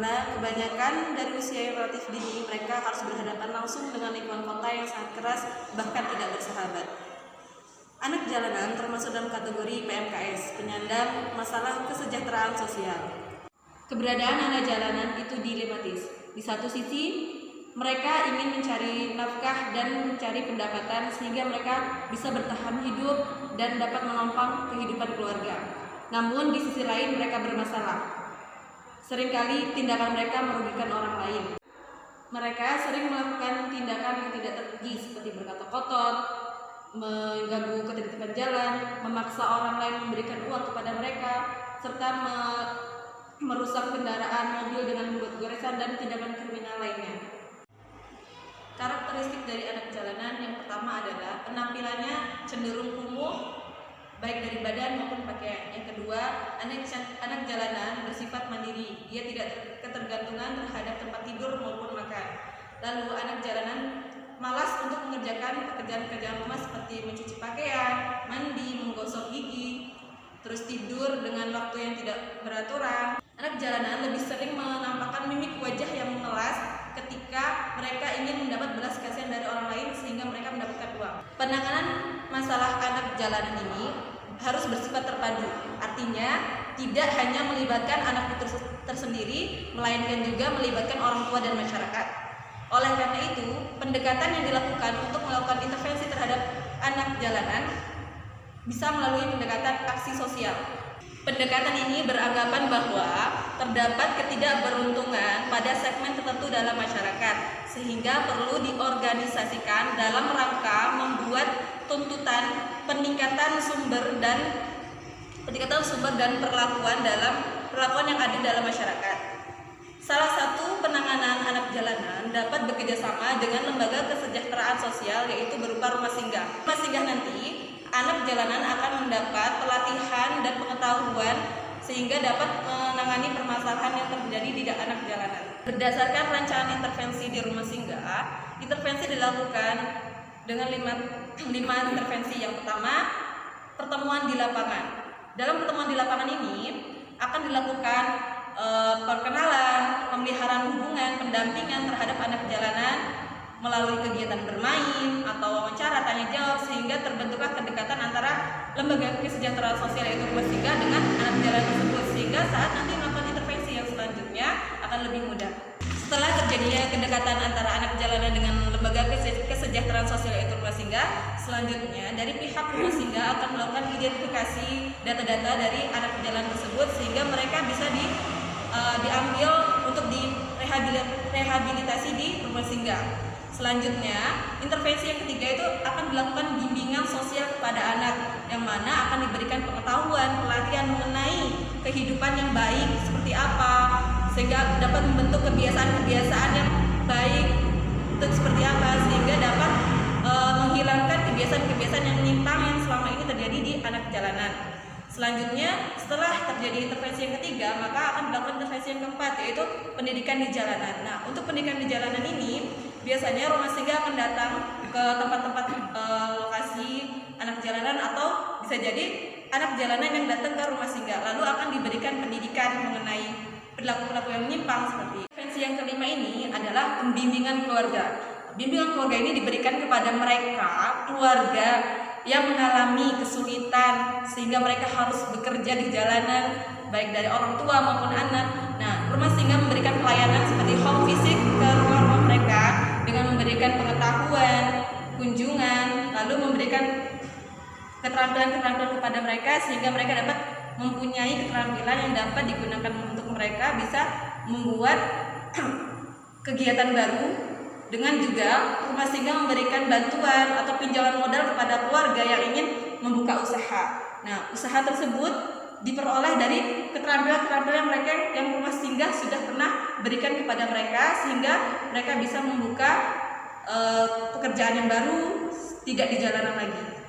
mana kebanyakan dari usia yang relatif dini mereka harus berhadapan langsung dengan lingkungan kota yang sangat keras, bahkan tidak bersahabat. Anak jalanan termasuk dalam kategori PMKS, penyandang masalah kesejahteraan sosial. Keberadaan anak jalanan itu dilematis. Di satu sisi, mereka ingin mencari nafkah dan mencari pendapatan sehingga mereka bisa bertahan hidup dan dapat menopang kehidupan keluarga. Namun di sisi lain mereka bermasalah. Seringkali tindakan mereka merugikan orang lain. Mereka sering melakukan tindakan yang tidak terpuji seperti berkata kotor, mengganggu ketertiban jalan, memaksa orang lain memberikan uang kepada mereka, serta merusak kendaraan mobil dengan membuat goresan dan tindakan kriminal lainnya. Karakteristik dari anak jalanan yang pertama adalah penampilannya cenderung kumuh, baik dari badan maupun pakaian. Yang kedua, anak jalanan bersifat mandiri, dia tidak ketergantungan terhadap tempat tidur maupun makan. Lalu anak jalanan malas untuk mengerjakan pekerjaan-pekerjaan rumah seperti mencuci pakaian, mandi, menggosok gigi, terus tidur dengan waktu yang tidak beraturan. Anak jalanan lebih sering menampakkan mimik wajah yang memelas ketika mereka ingin mendapat belas kasihan dari orang lain sehingga mereka mendapatkan uang. Penanganan masalah anak jalanan ini harus bersifat terpadu. Artinya tidak hanya melibatkan anak itu tersendiri, melainkan juga melibatkan orang tua dan masyarakat. Oleh karena itu, pendekatan yang dilakukan untuk melakukan intervensi terhadap anak jalanan bisa melalui pendekatan aksi sosial. Pendekatan ini beranggapan bahwa terdapat ketidakberuntungan pada segmen tertentu dalam masyarakat, sehingga perlu diorganisasikan dalam rangka membuat tuntutan peningkatan sumber dan perlakuan yang adil dalam masyarakat. Salah satu penanganan anak jalanan dapat bekerjasama dengan lembaga kesejahteraan sosial, yaitu berupa rumah singgah. Rumah singgah nanti anak jalanan akan mendapat pelatihan dan pengetahuan sehingga dapat menangani permasalahan yang terjadi di anak jalanan. Berdasarkan rancangan intervensi di rumah singgah, intervensi dilakukan dengan lima intervensi. Yang pertama, pertemuan di lapangan. Dalam pertemuan di lapangan ini akan dilakukan perkenalan, pemeliharaan hubungan, pendampingan terhadap anak jalanan melalui kegiatan bermain atau wawancara tanya jawab sehingga terbentuklah kedekatan antara lembaga kesejahteraan sosial yaitu rumah singgah dengan anak jalanan tersebut, sehingga saat nanti melakukan intervensi yang selanjutnya akan lebih mudah. Setelah terjadinya kedekatan antara anak jalanan dengan lembaga kesejahteraan sosial yaitu rumah singgah, selanjutnya dari pihak rumah singgah akan melakukan identifikasi data-data dari anak jalanan tersebut sehingga mereka bisa diambil untuk direhabilitasi di rumah singgah. Selanjutnya, intervensi yang ketiga itu akan dilakukan bimbingan sosial kepada anak, yang mana akan diberikan pengetahuan, pelatihan mengenai kehidupan yang baik seperti apa, sehingga dapat membentuk kebiasaan-kebiasaan yang baik itu seperti apa, sehingga dapat menghilangkan kebiasaan-kebiasaan yang menyimpang yang selama ini terjadi di anak jalanan. Selanjutnya, setelah terjadi intervensi yang ketiga, maka akan dilakukan intervensi yang keempat, yaitu pendidikan di jalanan. Nah, untuk pendidikan di jalanan ini, biasanya rumah singgah akan datang ke tempat-tempat lokasi anak jalanan atau bisa jadi anak jalanan yang datang ke rumah singgah, lalu akan diberikan pendidikan mengenai perilaku-perilaku yang menyimpang seperti. Intervensi yang kelima ini adalah pembimbingan keluarga. Bimbingan keluarga ini diberikan kepada mereka, keluarga yang mengalami kesulitan sehingga mereka harus bekerja di jalanan, baik dari orang tua maupun anak. Nah, rumah singgah memberikan pelayanan seperti home visit ke rumah-rumah mereka dengan memberikan pengetahuan, kunjungan, lalu memberikan keterampilan-keterampilan kepada mereka sehingga mereka dapat mempunyai keterampilan yang dapat digunakan untuk mereka bisa membuat kegiatan baru. Dengan juga rumah singgah memberikan bantuan atau pinjaman modal kepada keluarga yang ingin membuka usaha. Nah, usaha tersebut diperoleh dari keterampilan-keterampilan mereka yang rumah singgah sudah pernah berikan kepada mereka sehingga mereka bisa membuka pekerjaan yang baru, tidak di jalanan lagi.